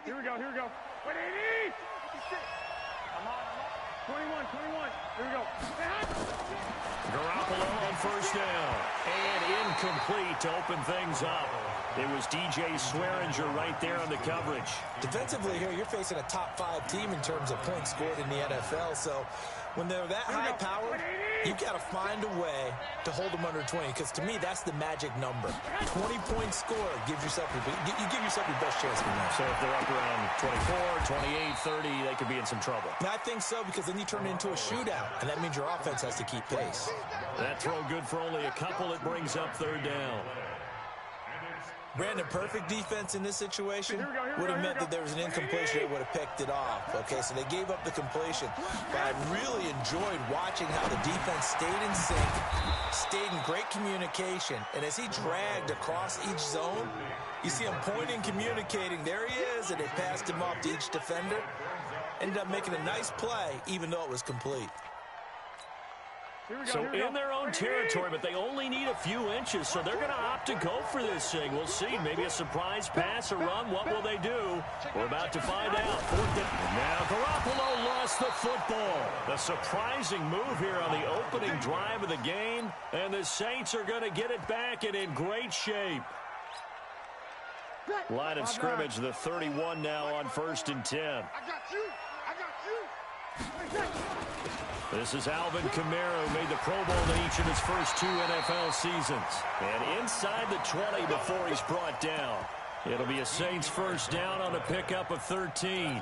Here we go. 180. 21. Here we go. Garoppolo on first down. And incomplete to open things up. It was DJ Swearinger right there on the coverage. Defensively here, you're facing a top 5 team in terms of points scored in the NFL. So when they're that high-powered, you've got to find a way to hold them under 20. Because to me, that's the magic number. 20-point score gives yourself you give yourself your best chance to win. So if they're up around 24, 28, 30, they could be in some trouble. I think so, because then you turn it into a shootout, and that means your offense has to keep pace. That throw good for only a couple. It brings up third down. Brandon, perfect defense in this situation would have meant that there was an incompletion. They would have picked it off. Okay, so they gave up the completion. But I really enjoyed watching how the defense stayed in sync, stayed in great communication. And as he dragged across each zone, you see him pointing, communicating. There he is, and they passed him off to each defender. Ended up making a nice play, even though it was complete. So in their own territory, but they only need a few inches, so they're going to opt to go for this thing. We'll see. Maybe a surprise pass or run. What will they do? We're about to find out. Fourth down. Now Garoppolo lost the football. A surprising move here on the opening drive of the game, and the Saints are going to get it back and in great shape. Line of scrimmage, the 31 now on 1st and 10. I got you. This is Alvin Kamara, who made the Pro Bowl in each of his first 2 NFL seasons. And inside the 20 before he's brought down. It'll be a Saints first down on a pickup of 13.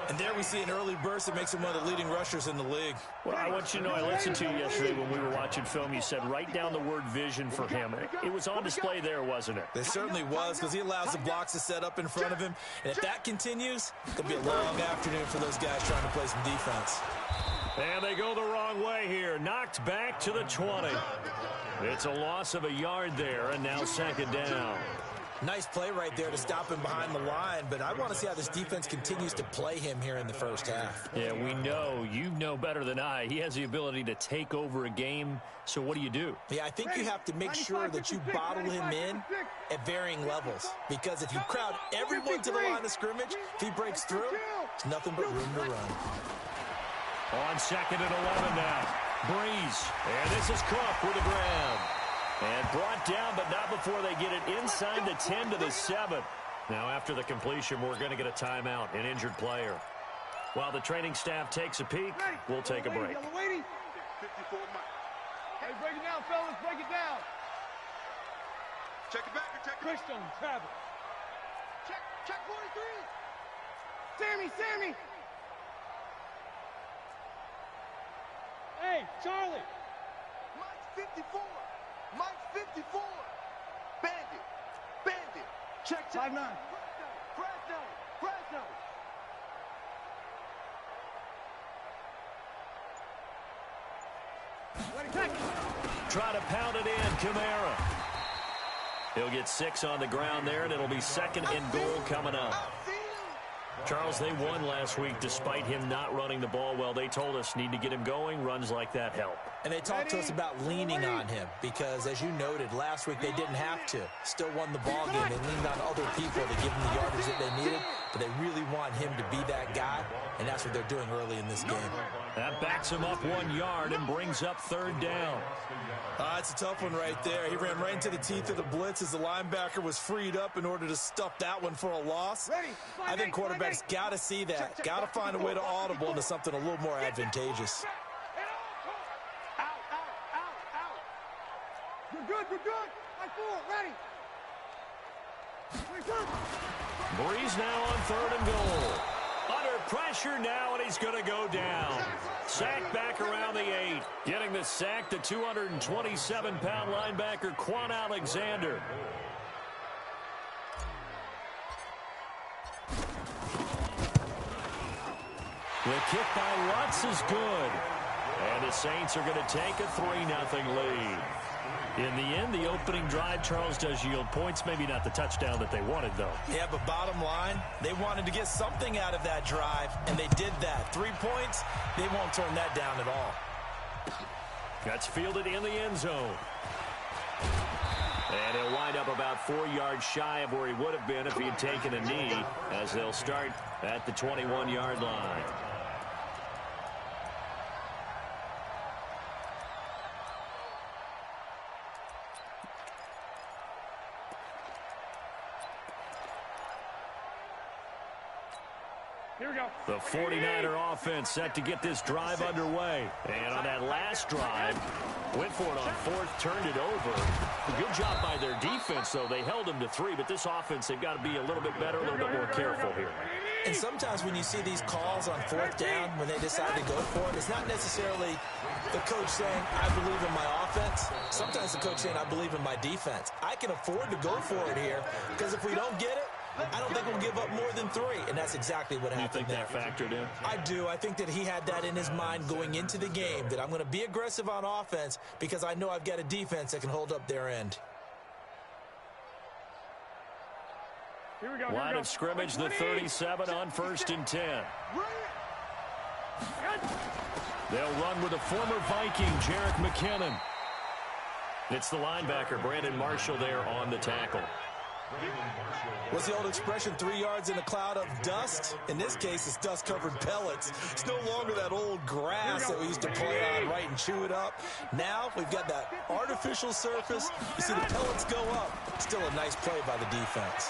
And there we see an early burst that makes him one of the leading rushers in the league. Well, I want you to know, I listened to you yesterday when we were watching film. You said write down the word vision for him. It was on display there, wasn't it? It certainly was, because he allows the blocks to set up in front of him. And if that continues, it could be a long afternoon for those guys trying to play some defense. And they go the wrong way here. Knocked back to the 20. It's a loss of a yard there, and now second down. Nice play right there to stop him behind the line, but I want to see how this defense continues to play him here in the first half. Yeah, we know. You know better than I. He has the ability to take over a game, so what do? Yeah, I think you have to make sure that you bottle him in at varying levels, because if you crowd everyone to the line of scrimmage, if he breaks through, there's nothing but room to run. On 2nd and 11 now. Breeze. And this is Cook with a grab. And brought down, but not before they get it inside the 10 to the 7. Now, after the completion, we're going to get a timeout, an injured player. While the training staff takes a peek, we'll take a break. Hey, break it down, fellas. Break it down. Check it back. Check it. Christian, Travis. Check 43. Sammy. Hey, Charlie. Mike's 54. Mike's 54. Bandit. Check. 5'9". Fresno. Try to pound it in, Kamara. He'll get 6 on the ground there, and it'll be 2nd and goal coming up. Charles, they won last week despite him not running the ball well. They told us need to get him going. Runs like that help. And they talked to us about leaning on him because, as you noted, last week they didn't have to. Still won the ball game. They leaned on other people to give them the yardage that they needed, but they really want him to be that guy, and that's what they're doing early in this game. That backs him up 1 yard and brings up 3rd down. It's a tough one right there. He ran right into the teeth of the blitz as the linebacker was freed up in order to stuff that one for a loss. I think quarterbacks got to see that. Got to find a way to audible into something a little more advantageous. We're good. 5-4, ready. Breeze now on 3rd and goal. Under pressure now, and he's going to go down. Sacked back around the 8. Getting the sack, the 227-pound linebacker, Quan Alexander. The kick by Lutz is good. And the Saints are going to take a 3-0 lead. In the end, the opening drive, Charles, does yield points. Maybe not the touchdown that they wanted, though. Yeah, but bottom line, they wanted to get something out of that drive, and they did that. 3 points, they won't turn that down at all. That's fielded in the end zone. And he'll wind up about 4 yards shy of where he would have been if he had taken a knee, as they'll start at the 21-yard line. Here we go. The 49er offense set to get this drive underway. And on that last drive, went for it on fourth, turned it over. Good job by their defense, though. They held them to 3, but this offense, they've got to be a little bit better, a little bit more careful here. And sometimes when you see these calls on fourth down, when they decide to go for it, it's not necessarily the coach saying, I believe in my offense. Sometimes the coach saying, I believe in my defense. I can afford to go for it here, because if we don't get it, I don't think we'll give up more than 3, and that's exactly what happened there. You think that factored in? I do. I think that he had that in his mind going into the game, that I'm going to be aggressive on offense because I know I've got a defense that can hold up their end. Here we go. Line of scrimmage, the 37 on 1st and 10. They'll run with a former Viking, Jerick McKinnon. It's the linebacker, Brandon Marshall, there on the tackle. What's the old expression, 3 yards in a cloud of dust? In this case, it's dust-covered pellets. It's no longer that old grass that we used to play on, right, and chew it up. Now we've got that artificial surface. You see the pellets go up. Still a nice play by the defense.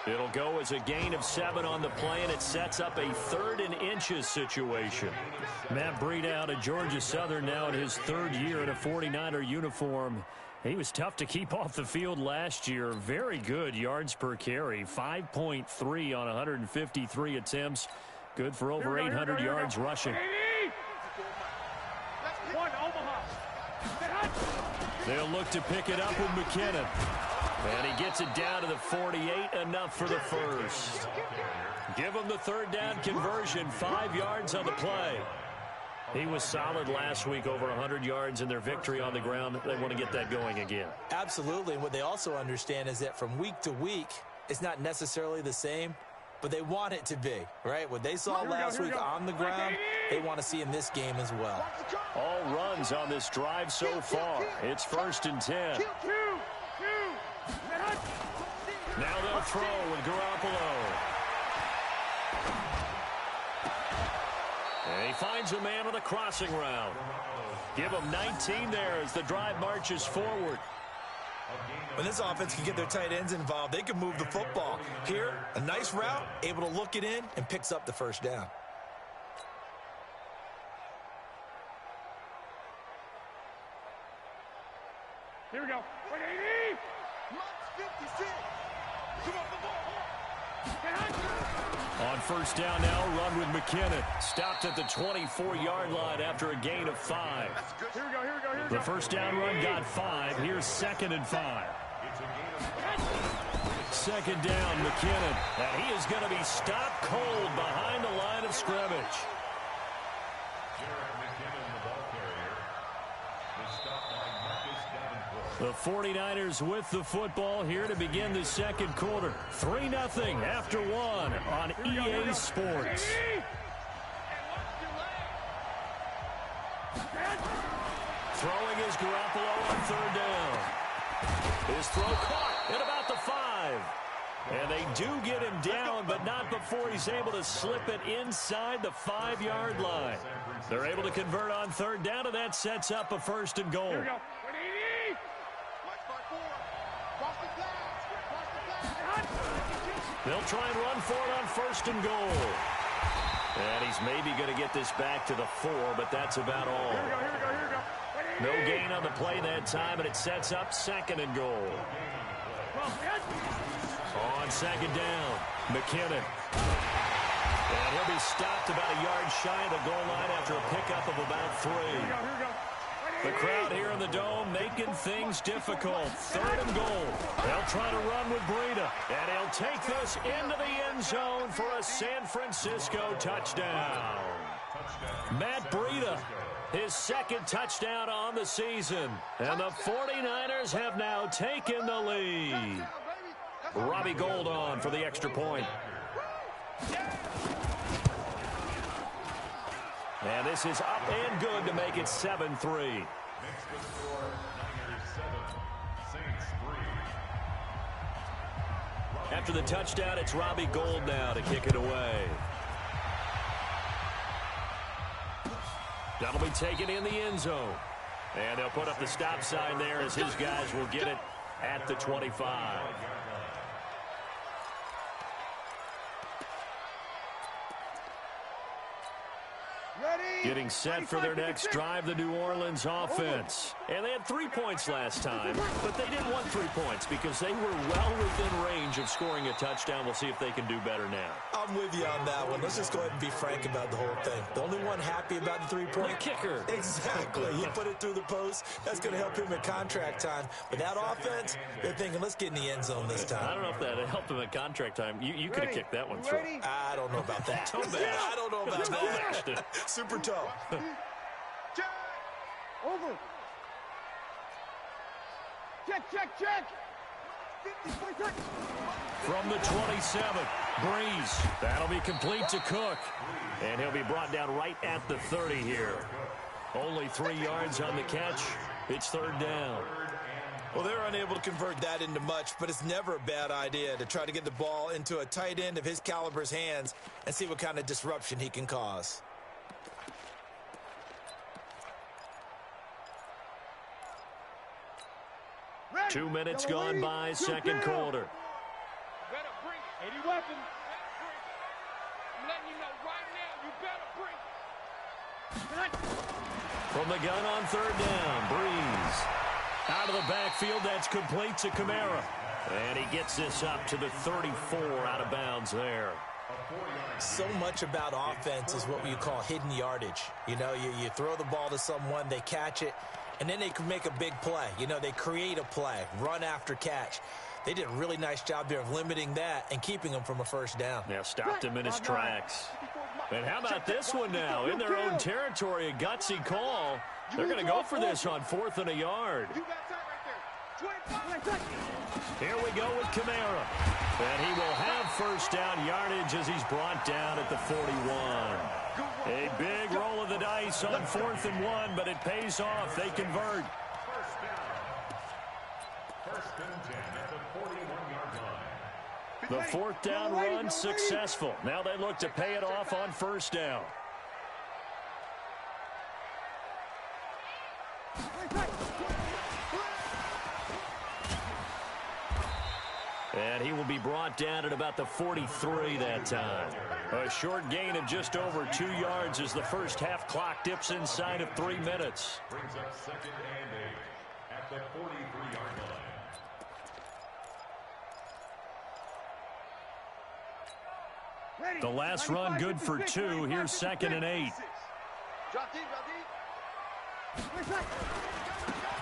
It'll go as a gain of 7 on the play, and it sets up a 3rd and inches situation. Matt Breida out of Georgia Southern now in his 3rd year in a 49er uniform. He was tough to keep off the field last year. Very good yards per carry, 5.3 on 153 attempts. Good for over 800 yards rushing. They'll look to pick it up with McKinnon. And he gets it down to the 48, enough for the first. Give him the 3rd down conversion, 5 yards on the play. He was solid last week, over 100 yards in their victory on the ground. They want to get that going again. Absolutely. And what they also understand is that from week to week, it's not necessarily the same, but they want it to be, right? What they saw last week on the ground, they want to see in this game as well. All runs on this drive so far. It's 1st and 10. Now they'll throw with Garoppolo. And he finds a man on the crossing route. Give him 19 there as the drive marches forward. When this offense can get their tight ends involved, they can move the football. Here, a nice route, able to look it in, and picks up the 1st down. Here we go. On 1st down now, run with McKinnon. Stopped at the 24-yard line after a gain of 5. Here we go, here we go, here we go. The 1st down run got 5. Here's 2nd and 5. 2nd down, McKinnon. And he is going to be stopped cold behind the line of scrimmage. The 49ers with the football here to begin the 2nd quarter. 3-0 after 1 on EA Sports. Throwing is Garoppolo on 3rd down. His throw caught at about the 5. And they do get him down, but not before he's able to slip it inside the 5-yard line. They're able to convert on 3rd down, and that sets up a 1st and goal. Here we go. They'll try and run for it on 1st and goal. And he's maybe going to get this back to the 4, but that's about all. Here we go, here we go, here we go. No gain on the play that time, and it sets up 2nd and goal. On 2nd down, McKinnon. And he'll be stopped about a yard shy of the goal line after a pickup of about 3. Here we go, here we go. The crowd here in the Dome making things difficult. 3rd and goal. They'll try to run with Breida. And he'll take this into the end zone for a San Francisco touchdown. Matt Breida, his 2nd touchdown on the season. And the 49ers have now taken the lead. Robbie Gould on for the extra point. And this is up and good to make it 7-3. Makes the score Niners 7, Saints 3. After the touchdown, it's Robbie Gould now to kick it away. That'll be taken in the end zone. And they'll put up the stop sign there as his guys will get it at the 25. Getting set for their next drive, the New Orleans offense. And they had 3 points last time, but they didn't want 3 points because they were well within range of scoring a touchdown. We'll see if they can do better now. I'm with you on that one. Let's just go ahead and be frank about the whole thing. The only one happy about the three-point kicker. Exactly. He put it through the post. That's going to help him at contract time. But that offense, they're thinking, let's get in the end zone this time. I don't know if that helped him at contract time. You could have kicked that one through. I don't know about that. I don't know about that. Super toe. Over. Check. From the 27, Breeze. That'll be complete to Cook. And he'll be brought down right at the 30 here. Only 3 yards on the catch. It's third down. Well, they're unable to convert that into much, but it's never a bad idea to try to get the ball into a tight end of his caliber's hands and see what kind of disruption he can cause. Ready. 2 minutes gone by, second quarter. Better bring it. 80 weapons. I'm letting you know right now, you better bring it. From the gun on third down, Breeze. Out of the backfield, that's complete to Kamara. And he gets this up to the 34 out of bounds there. So much about offense is what you call hidden yardage. You know, you throw the ball to someone, they catch it, and then they can make a big play. You know, they create a play, run after catch. They did a really nice job there of limiting that and keeping him from a first down. Yeah, stopped him in his tracks. And how about this one now? In their own territory, a gutsy call. They're going to go for this on 4th and a yard. Here we go with Kamara. And he will have first down yardage as he's brought down at the 41. A big roll of the dice on 4th and 1, but it pays off. They convert. First and 10 at the 41-yard line. The 4th down run successful. Now they look to pay it off on first down. And he will be brought down at about the 43 that time. A short gain of just over 2 yards as the first half clock dips inside of 3 minutes. Brings up second and 8 at the 43-yard line. The last run good for 2. Here's second and 8.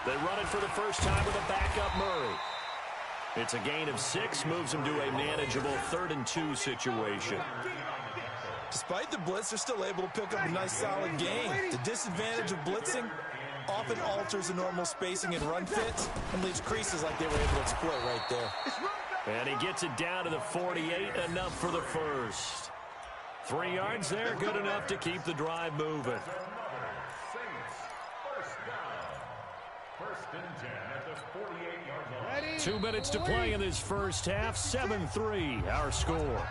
They run it for the first time with a backup Murray. It's a gain of 6, moves them to a manageable 3rd and 2 situation. Despite the blitz, they're still able to pick up a nice solid gain. The disadvantage of blitzing often alters the normal spacing and run fits and leaves creases like they were able to exploit right there. And he gets it down to the 48, enough for the first. 3 yards there, good enough to keep the drive moving. First and 10 at the 48-yard line. 2 minutes to play in this first half. 7-3, our score.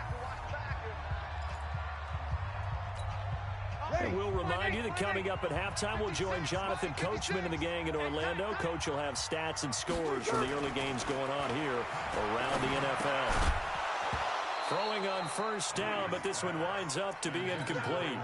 And we'll remind you that coming up at halftime, we'll join Jonathan Coachman and the gang in Orlando. Coach will have stats and scores from the early games going on here around the NFL. Throwing on first down, but this one winds up to be incomplete.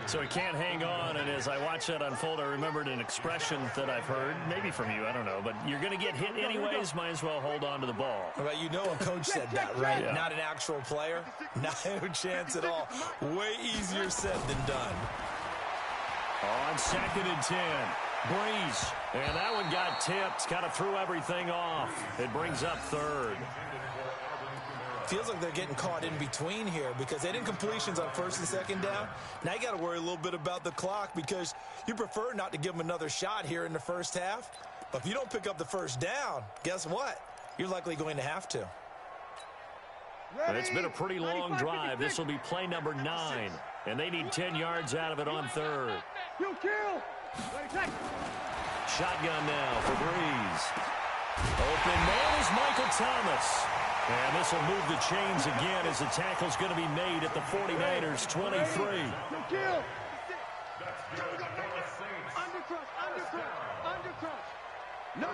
So he can't hang on, and as I watch that unfold, I remembered an expression that I've heard, maybe from you, I don't know, but you're going to get hit anyways, might as well hold on to the ball. Well, you know a coach said that, right? Yeah. Not an actual player. Not a chance at all. Way easier said than done. On second and 10, Breeze, and that one got tipped, kind of threw everything off. It brings up third. Feels like they're getting caught in between here because they didn't completions on first and second down. Now you got to worry a little bit about the clock because you prefer not to give them another shot here in the first half. But if you don't pick up the first down, guess what? You're likely going to have to. And it's been a pretty long drive. This will be play number 9, and they need 10 yards out of it on third. Shotgun now for Breeze. Open man is Michael Thomas. And this will move the chains again as the tackle's going to be made at the 49ers 23. Kill. Undercrush. No.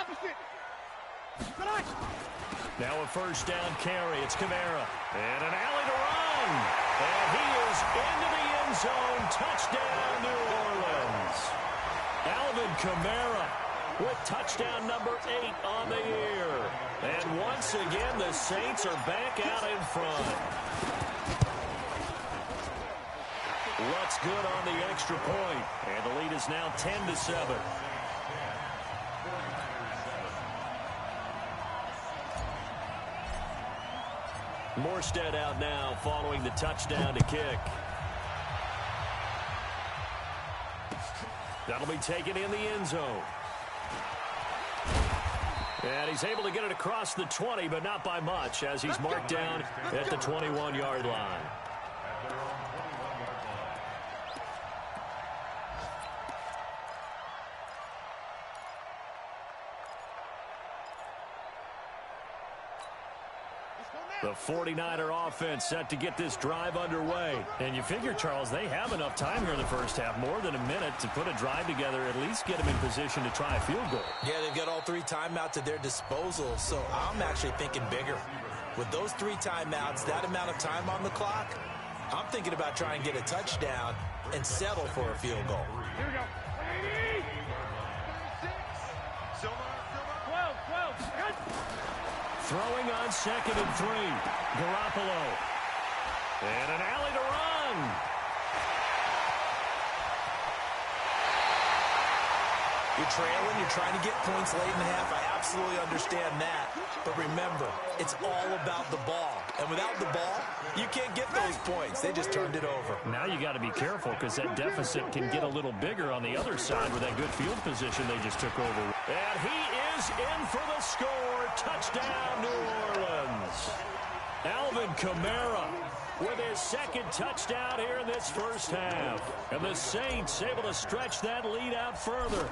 Opposite. Now a first down carry. It's Kamara. And an alley to run. And he is into the end zone. Touchdown, New Orleans. Alvin Kamara with touchdown number 8 on the year. And once again, the Saints are back out in front. Luck's good on the extra point. And the lead is now 10-7. Morstead out now following the touchdown to kick. That'll be taken in the end zone. And he's able to get it across the 20, but not by much, as he's marked down at the 21-yard line. The 49er offense set to get this drive underway. And you figure, Charles, they have enough time here in the first half, more than a minute, to put a drive together, at least get them in position to try a field goal. Yeah, they've got all 3 timeouts at their disposal, so I'm actually thinking bigger. With those 3 timeouts, that amount of time on the clock, I'm thinking about trying to get a touchdown and settle for a field goal. Here we go. 12. Throwing on 2nd and 3. Garoppolo. And an alley to run. You're trailing, you're trying to get points late in the half. I absolutely understand that. But remember, it's all about the ball. And without the ball, you can't get those points. They just turned it over. Now you got to be careful because that deficit can get a little bigger on the other side with that good field position they just took over. And he is in for the score. Touchdown, New Orleans. Alvin Kamara with his 2nd touchdown here in this first half. And the Saints able to stretch that lead out further.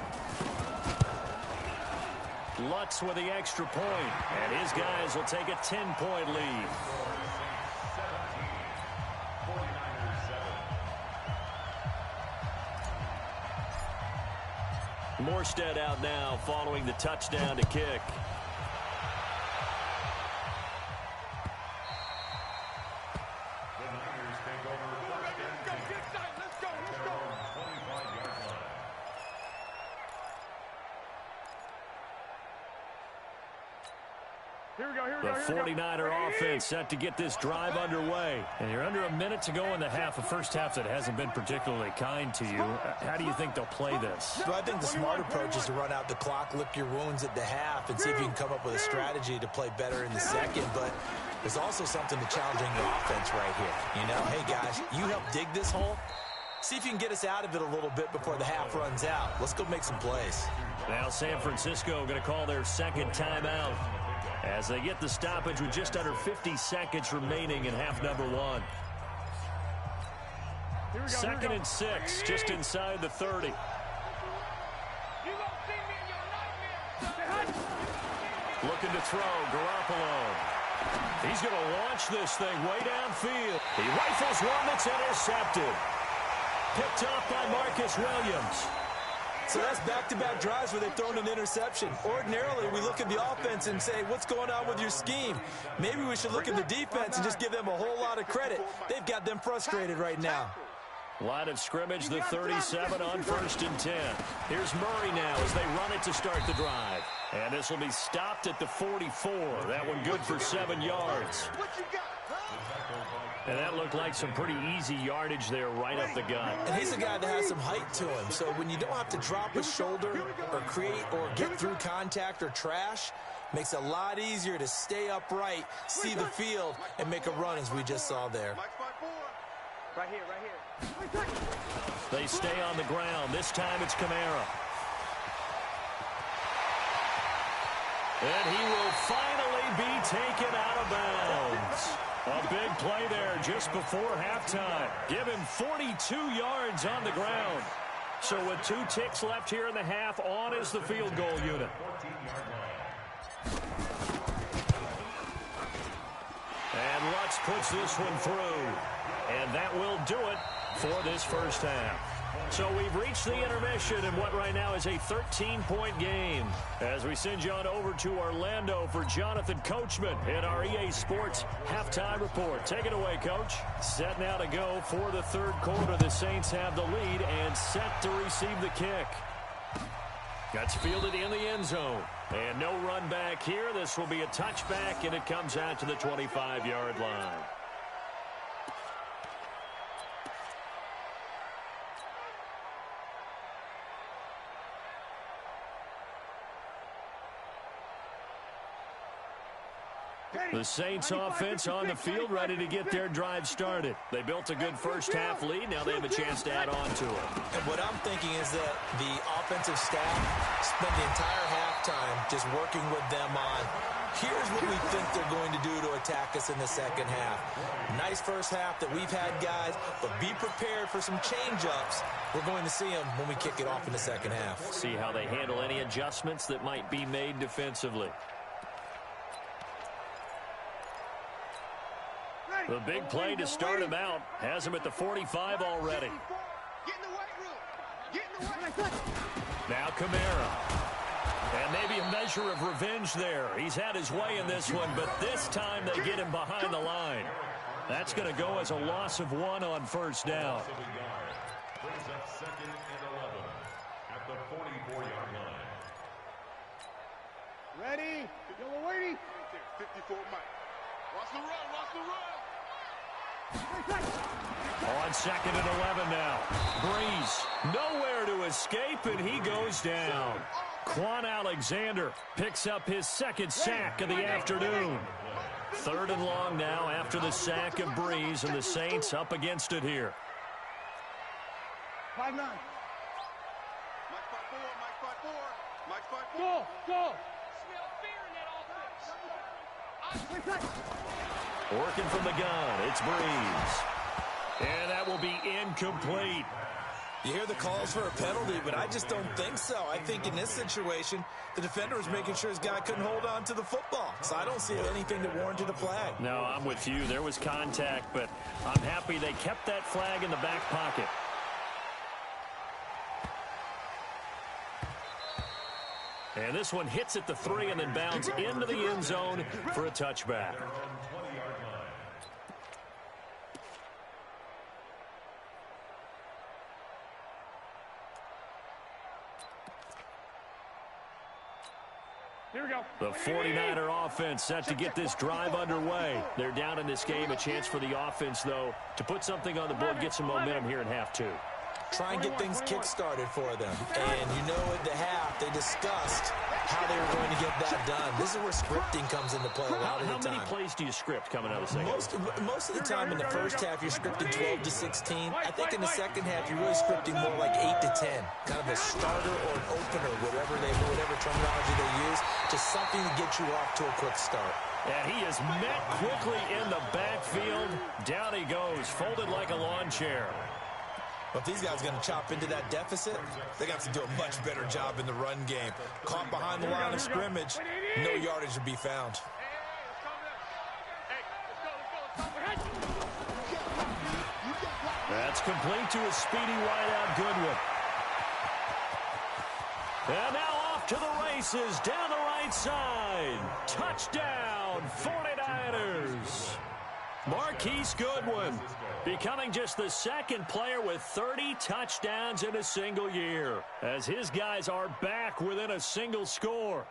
Lutz with the extra point, and his guys will take a 10-point lead. Morstead out now following the touchdown to kick. The 49er offense set to get this drive underway. And you're under a minute to go in the half, a first half that hasn't been particularly kind to you. How do you think they'll play this? Well, I think the smart approach is to run out the clock, lick your wounds at the half, and see if you can come up with a strategy to play better in the second. But there's also something to challenging the offense right here. You know, hey, guys, you help dig this hole. See if you can get us out of it a little bit before the half runs out. Let's go make some plays. Now San Francisco going to call their 2nd timeout as they get the stoppage with just under 50 seconds remaining in half number 1. 2nd and 6, just inside the 30. Looking to throw, Garoppolo. He's going to launch this thing way downfield. He rifles one that's intercepted. Picked up by Marcus Williams. So that's back-to-back drives where they've thrown an interception. Ordinarily, we look at the offense and say, what's going on with your scheme? Maybe we should look at the defense and just give them a whole lot of credit. They've got them frustrated right now. Line of scrimmage, the 37 on 1st and 10. Here's Murray now as they run it to start the drive. And this will be stopped at the 44. That one good for 7 yards. And that looked like some pretty easy yardage there right up the gut. And he's a guy that has some height to him. So when you don't have to drop a shoulder or create or get through contact or trash, makes it a lot easier to stay upright, see the field, and make a run as we just saw there. Right here. They stay on the ground. This time it's Kamara. And he will finally be taken out of bounds. A big play there just before halftime. Give him 42 yards on the ground. So with 2 ticks left here in the half, on is the field goal unit. And Lutz puts this one through. And that will do it for this first half. So we've reached the intermission in what right now is a 13-point game. As we send you on over to Orlando for Jonathan Coachman in our EA Sports halftime report. Take it away, Coach. Set now to go for the third quarter. The Saints have the lead and set to receive the kick. That's fielded in the end zone. And no run back here. This will be a touchback, and it comes out to the 25-yard line. The Saints offense on the field, ready to get their drive started. They built a good first-half lead. Now they have a chance to add on to it. And what I'm thinking is that the offensive staff spent the entire halftime just working with them on, here's what we think they're going to do to attack us in the second half. Nice first half that we've had, guys, but be prepared for some change-ups. We're going to see them when we kick it off in the second half. See how they handle any adjustments that might be made defensively. The big play to start him out has him at the 45 already. Now Kamara. And maybe a measure of revenge there. He's had his way in this one, but this time they get him behind the line. That's going to go as a loss of 1 on first down. Brings up 2nd and 11 at the 44-yard line. Ready? Yellow waiting. 54 Mike. Watch the run, watch the run. On 2nd and 11 now. Breeze nowhere to escape, and he goes down. Quan Alexander picks up his 2nd sack of the afternoon. 3rd and long now after the sack of Breeze, and the Saints up against it here. 5-9. Mike 5-4, Mike 5-4, Mike 5-4. Go, go. Smell fear in that offense. Working from the gun, it's Breeze. And that will be incomplete. You hear the calls for a penalty, but I just don't think so. I think in this situation, the defender was making sure his guy couldn't hold on to the football. So I don't see anything that warranted a flag. No, I'm with you. There was contact, but I'm happy they kept that flag in the back pocket. And this one hits at the 3 and then bounds into the end zone for a touchback. Here we go. The 49er offense set to get this drive underway. They're down in this game. A chance for the offense, though, to put something on the board, get some momentum here in half 2. Try and get things kick-started for them. And you know at the half, they discussed how they were going to get that done. This is where scripting comes into play a lot of the time. How many plays do you script coming out of the second? Most of the time in the first half, you're scripting 12 to 16. I think in the second half, you're really scripting more like 8 to 10. Kind of a starter or an opener, whatever terminology they use, to something to get you off to a quick start. And he is met quickly in the backfield. Down he goes, folded like a lawn chair. But if these guys are going to chop into that deficit, they got to do a much better job in the run game. Caught behind the line of scrimmage, no yardage to be found. That's complete to a speedy wideout Goodwin. And now off to the races down the right side. Touchdown, 49ers. Marquise Goodwin becoming just the 2nd player with 30 touchdowns in a single year, as his guys are back within a single score.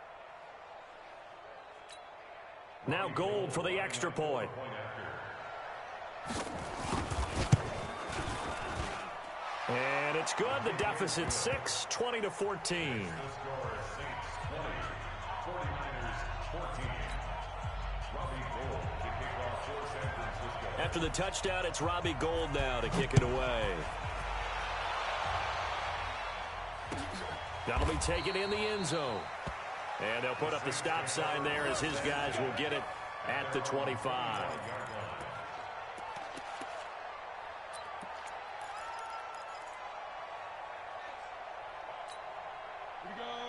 Now Gold for the extra point. And it's good. The deficit 6, 20-14. After the touchdown, it's Robbie Gould now to kick it away. That'll be taken in the end zone. And they'll put up the stop sign there as his guys will get it at the 25.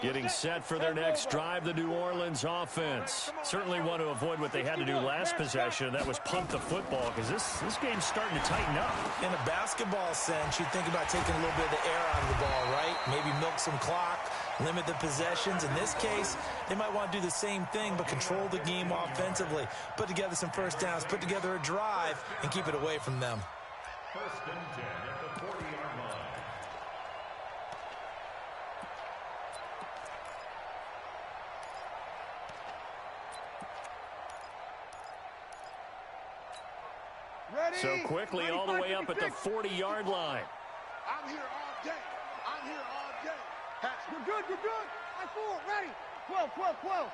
Getting set for their next drive, the New Orleans offense. Certainly want to avoid what they had to do last possession. That was punt the football, because this game's starting to tighten up. In a basketball sense, you think about taking a little bit of the air out of the ball, right? Maybe milk some clock, limit the possessions. In this case, they might want to do the same thing, but control the game offensively. Put together some first downs, put together a drive, and keep it away from them. First and 10 at the 40-yard line. Ready? So quickly all the way up at the 40-yard line. I'm here all day. I'm here all day. Hats, we're good, we're good. I four, ready. 12, 12, 12.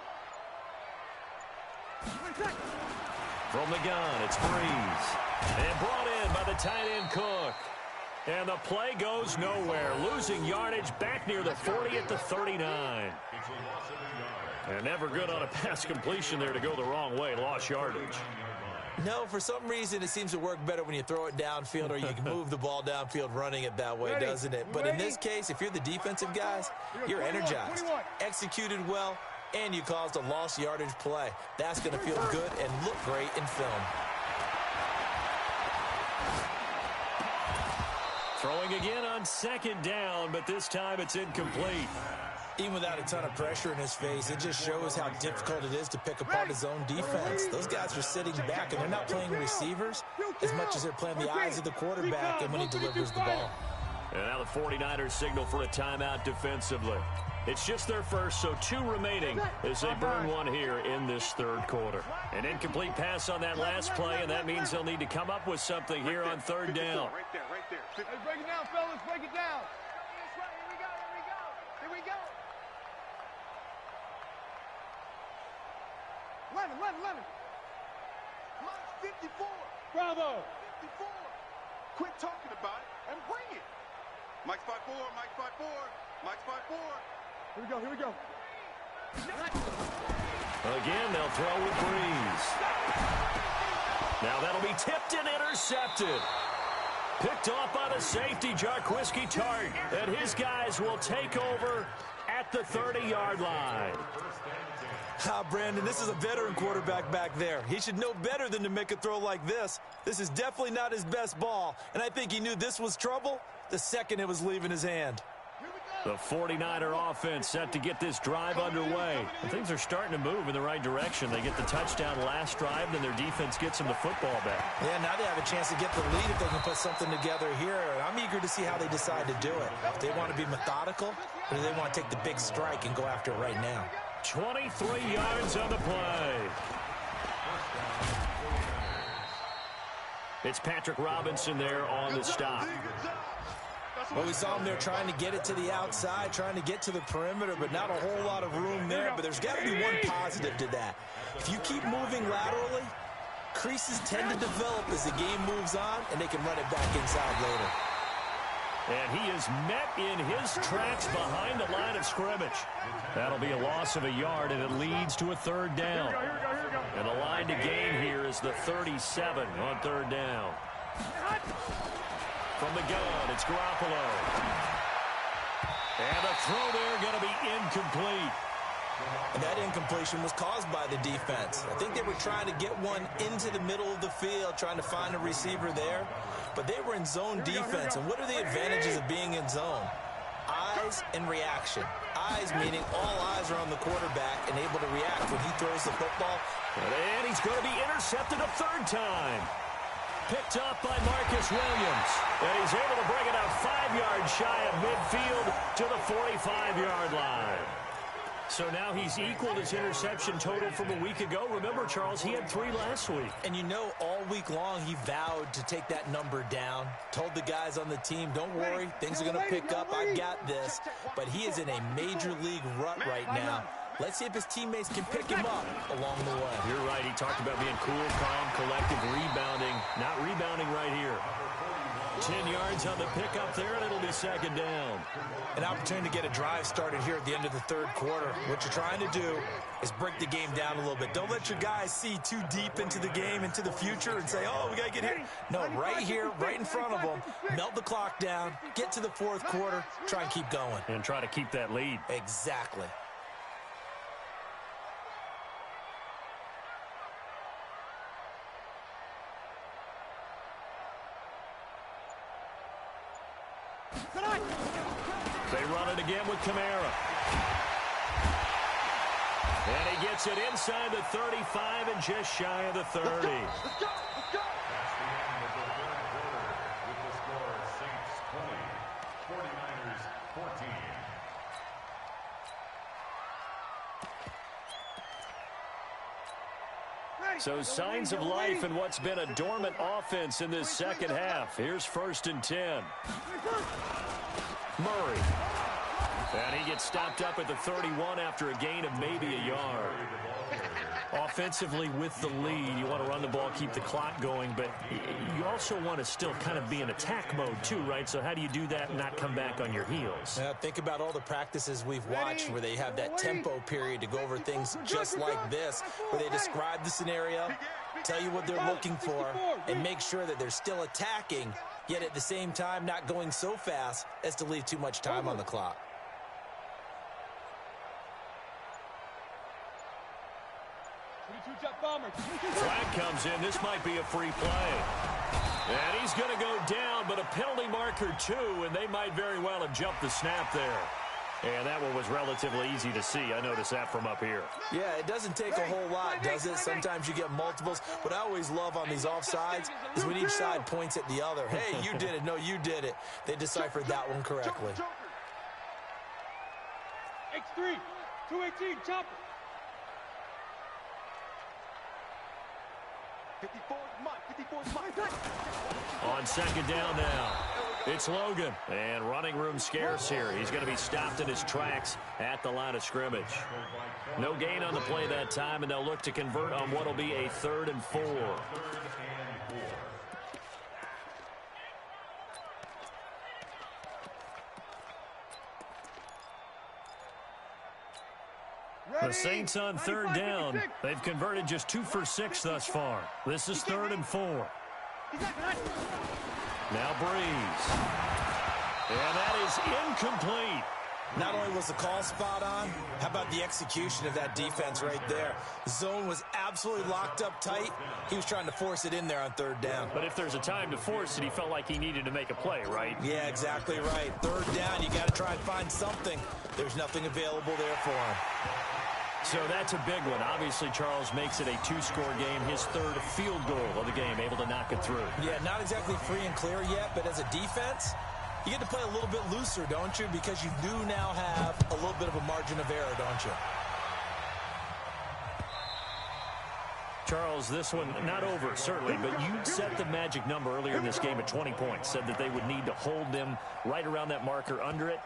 From the gun, it's Breeze. And brought in by the tight end Cook. And the play goes nowhere. Losing yardage back near the 40 at the 39. It's a loss of a yard. And never good on a pass completion there to go the wrong way. Lost yardage. No, for some reason, it seems to work better when you throw it downfield or you can move the ball downfield running it that way, doesn't it? But in this case, if you're the defensive guys, you're energized, executed well, and you caused a lost yardage play. That's going to feel good and look great in film. Throwing again on second down, but this time it's incomplete. Even without a ton of pressure in his face, it just shows how difficult it is to pick apart his own defense. Those guys are sitting back, and they're not playing receivers as much as they're playing the eyes of the quarterback and when he delivers the ball. And now the 49ers signal for a timeout defensively. It's just their first, so 2 remaining as they burn one here in this third quarter. An incomplete pass on that last play, and that means they'll need to come up with something here on third down. Right there, right there. Hey, break it down, fellas, break it down. Here we go. 11. Come on, 54. Bravo. 54. Quit talking about it and bring it. Mike's 5-4, Mike's 5-4, Mike's 5-4. Here we go. Again, they'll throw with Breeze. Now that'll be tipped and intercepted. Picked off by the safety, Jarquiski Tart. And his guys will take over at the 30-yard line. Brandon, this is a veteran quarterback back there. He should know better than to make a throw like this. This is definitely not his best ball, and I think he knew this was trouble the second it was leaving his hand. The 49er offense set to get this drive underway. And things are starting to move in the right direction. They get the touchdown last drive, then their defense gets them the football back. Yeah, now they have a chance to get the lead if they can put something together here. I'm eager to see how they decide to do it. If they want to be methodical, or do they want to take the big strike and go after it right now? 23 yards on the play. It's Patrick Robinson there on the stop. Well, we saw him there trying to get it to the outside, trying to get to the perimeter, but not a whole lot of room there. But there's got to be one positive to that. If you keep moving laterally, creases tend to develop as the game moves on, and they can run it back inside later. And he is met in his tracks behind the line of scrimmage. That'll be a loss of a yard, and it leads to a third down. And the line to gain here is the 37 on third down. From the gun, it's Garoppolo. And the throw there going to be incomplete. And that incompletion was caused by the defense. I think they were trying to get one into the middle of the field, trying to find a receiver there. But they were in zone defense. And what are the advantages of being in zone? Eyes and reaction. Eyes meaning all eyes are on the quarterback and able to react when he throws the football. And he's going to be intercepted a third time. Picked up by Marcus Williams. And he's able to bring it out 5 yards shy of midfield to the 45-yard line. So now he's equaled his interception total from a week ago. Remember, Charles, he had 3 last week. And you know, all week long he vowed to take that number down. Told the guys on the team, don't worry, things are going to pick up. I got this. But he is in a major league rut right now. Let's see if his teammates can pick him up along the way. You're right. He talked about being cool, calm, collective, rebounding. Not rebounding right here. 10 yards Signs on the pickup there, and it'll be second down. An opportunity to get a drive started here at the end of the third quarter. What you're trying to do is break the game down a little bit. Don't let your guys see too deep into the game, into the future, and say, oh, we got to get here. No, right here, right in front of them, melt the clock down, get to the fourth quarter, try and keep going. And try to keep that lead. Exactly. They run it again with Kamara. And he gets it inside the 35 and just shy of the 30. That's the end of the third quarter with the score Saints 20, 49ers 14. So signs of life in what's been a dormant offense in this second half. Here's 1st and 10. Murray. And he gets stopped up at the 31 after a gain of maybe a yard. Offensively with the lead, you want to run the ball, keep the clock going, but you also want to still kind of be in attack mode too, right? So how do you do that and not come back on your heels? Think about all the practices we've watched where they have that tempo period to go over things just like this, where they describe the scenario, tell you what they're looking for, and make sure that they're still attacking, yet at the same time not going so fast as to leave too much time on the clock. Flag comes in. This might be a free play. And he's going to go down, but a penalty marker too, and they might very well have jumped the snap there. And that one was relatively easy to see. I noticed that from up here. Yeah, it doesn't take a whole lot, does it? Sometimes you get multiples. What I always love on these offsides is when each side points at the other. Hey, you did it. No, you did it. They deciphered that one correctly. X3, 218, chopper. 54's mine. On second down now, it's Logan. And running room scarce here. He's going to be stopped in his tracks at the line of scrimmage. No gain on the play that time, and they'll look to convert on what will be a 3rd and 4. The Saints on 3rd down. They've converted just 2 for 6 thus far. This is 3rd and 4. Now Breeze. And that is incomplete. Not only was the call spot on, how about the execution of that defense right there? Zone was absolutely locked up tight. He was trying to force it in there on 3rd down. But if there's a time to force it, he felt like he needed to make a play, right? Yeah, exactly right. 3rd down, you got to try and find something. There's nothing available there for him. So that's a big one. Obviously, Charles makes it a 2-score game. His 3rd field goal of the game, able to knock it through. Yeah, not exactly free and clear yet, but as a defense, you get to play a little bit looser, don't you? Because you do now have a little bit of a margin of error, don't you? Charles, this one not over, certainly, but you set the magic number earlier in this game at 20 points. Said that they would need to hold them right around that marker under it.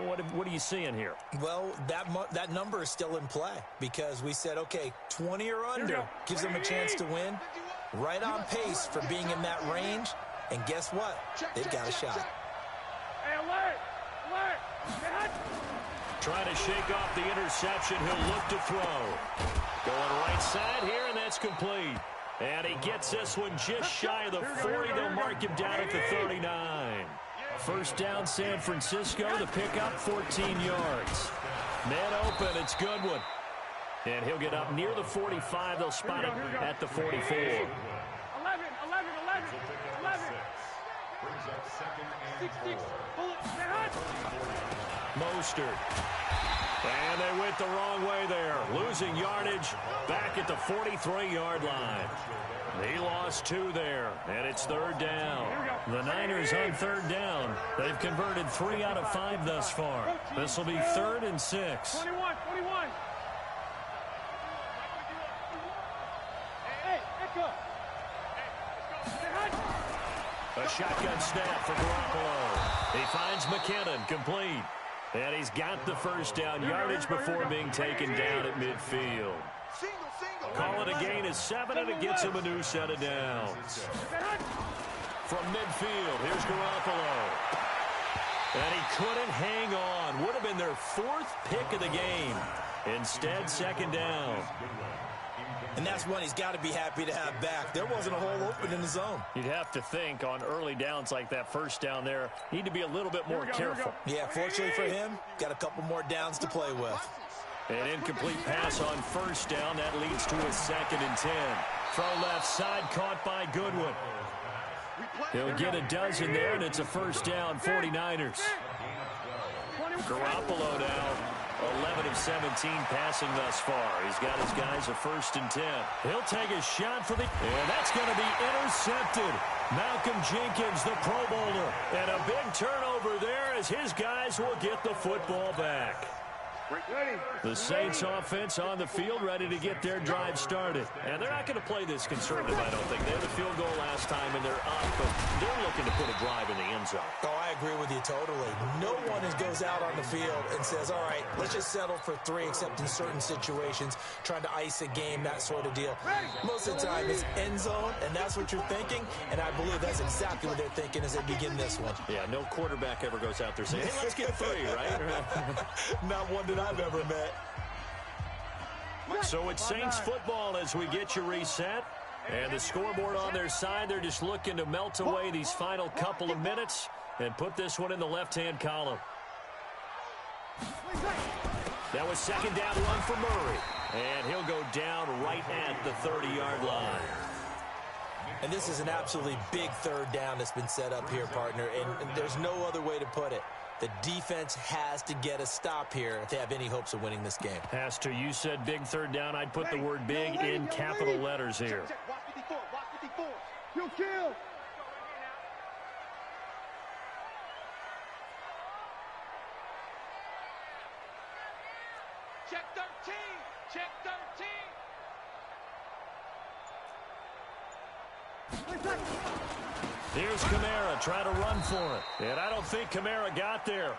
What are you seeing here? Well, that number is still in play because we said, okay, 20 or under gives them a chance to win. Right on pace for being in that range. And guess what? They've got a shot. Trying to shake off the interception. He'll look to throw. Going right side here, and that's complete. And he gets this one just shy of the 40. They'll mark him down at the 39. 1st down, San Francisco. The pickup, 14 yards. Man open. It's Goodwin. And he'll get up near the 45. They'll spot it at the 44. 11. Brings up 2nd and 4. Mostert. And they went the wrong way there. Losing yardage back at the 43-yard line. He lost 2 there, and it's 3rd down. The Niners on 3rd down. They've converted 3 out of 5 thus far. This will be 3rd and 6. 21. Hey, Echo. A shotgun snap for Garoppolo. He finds McKinnon, complete. And he's got the 1st down yardage before being taken down at midfield. Call it a gain of 7, and it gets him a new set of downs. from midfield. Here's Garoppolo. And he couldn't hang on. Would have been their 4th pick of the game. Instead, second down. And that's one he's got to be happy to have back. There wasn't a hole open in the zone. You'd have to think on early downs like that first down there, need to be a little bit more careful. Yeah, fortunately for him, got a couple more downs to play with. An incomplete pass on first down. That leads to a 2nd and 10. Throw left side, caught by Goodwin. He'll get a dozen there, and it's a first down, 49ers. Garoppolo now, 11 of 17 passing thus far. He's got his guys a 1st and 10. He'll take a shot for the... And that's going to be intercepted. Malcolm Jenkins, the Pro Bowler. And a big turnover there as his guys will get the football back. The Saints offense on the field ready to get their drive started. And they're not going to play this conservative, I don't think. They had a field goal last time, and they're up, but they're looking to put a drive in the end zone. Oh, I agree with you totally. No one goes out on the field and says, all right, let's just settle for 3, except in certain situations, trying to ice a game, that sort of deal. Most of the time, it's end zone, and that's what you're thinking, and I believe that's exactly what they're thinking as they begin this one. Yeah, no quarterback ever goes out there saying, hey, let's get 3, right? Not one that I've ever met. So it's Saints football as we get you reset. And the scoreboard on their side, they're just looking to melt away these final couple of minutes and put this one in the left-hand column. That was second down run for Murray. And he'll go down right at the 30-yard line. And this is an absolutely big 3rd down that's been set up here, partner, and there's no other way to put it. The defense has to get a stop here if they have any hopes of winning this game. Has to. You said big 3rd down. I'd put the word big in capital letters here. Watch 54. Watch 54. You kill. Check 13. Check 13. Here's Kamara trying to run for it. And I don't think Kamara got there.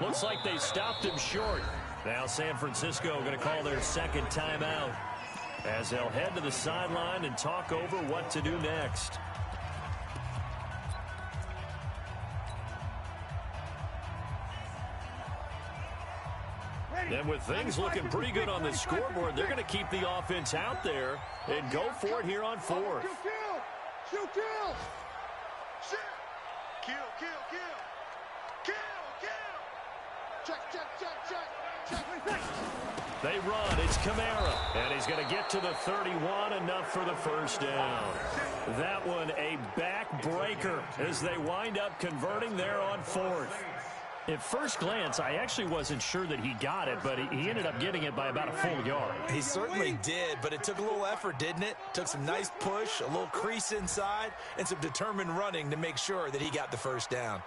Looks like they stopped him short. Now San Francisco going to call their 2nd timeout as they'll head to the sideline and talk over what to do next. And with things looking pretty good on the scoreboard, they're going to keep the offense out there and go for it here on 4th. Shoot, kill. Shit. Kill. Check. They run. It's Kamara. And he's going to get to the 31, enough for the first down. That one a backbreaker as they wind up converting there on 4th. At first glance, I actually wasn't sure that he got it, but he ended up getting it by about a full yard. He certainly did, but it took a little effort, didn't it? Took some nice push, a little crease inside, and some determined running to make sure that he got the first down.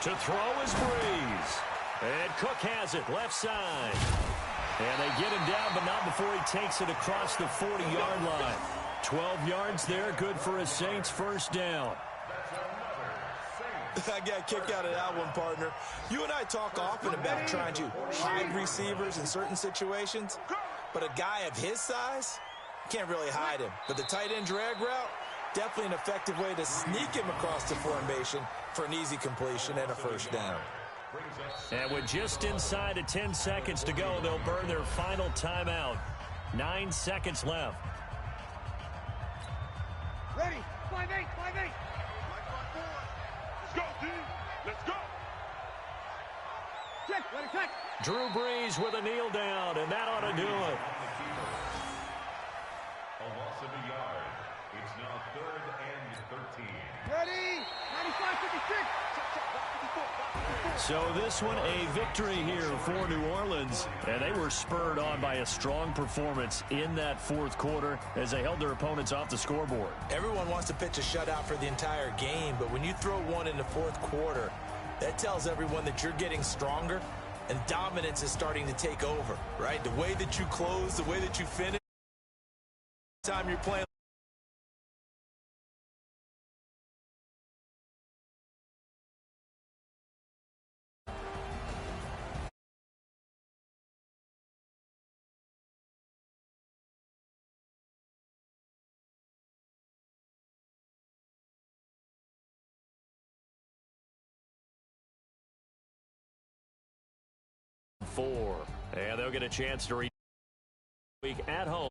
To throw is Breeze. And Cook has it, left side. And they get him down, but not before he takes it across the 40-yard line. 12 yards there, good for a Saints first down. I got a kick out of that one, partner. You and I talk often about trying to hide receivers in certain situations, but a guy of his size, can't really hide him. But the tight end drag route, definitely an effective way to sneak him across the formation for an easy completion and a first down. And with just inside of 10 seconds to go, they'll burn their final timeout. 9 seconds left. Ready. 5-8. Let's go, team. Let's go. Check. Ready, check. Drew Brees with a kneel down, and that ought to do it. A loss of a yard. It's now 3rd and 13. Ready. 95-56. So this one a victory here for New Orleans, and they were spurred on by a strong performance in that 4th quarter as they held their opponents off the scoreboard. Everyone wants to pitch a shutout for the entire game, but when you throw one in the 4th quarter, that tells everyone that you're getting stronger and dominance is starting to take over, right? The way that you close, the way that you finish, time you're playing 4. And they'll get a chance to reach week at home.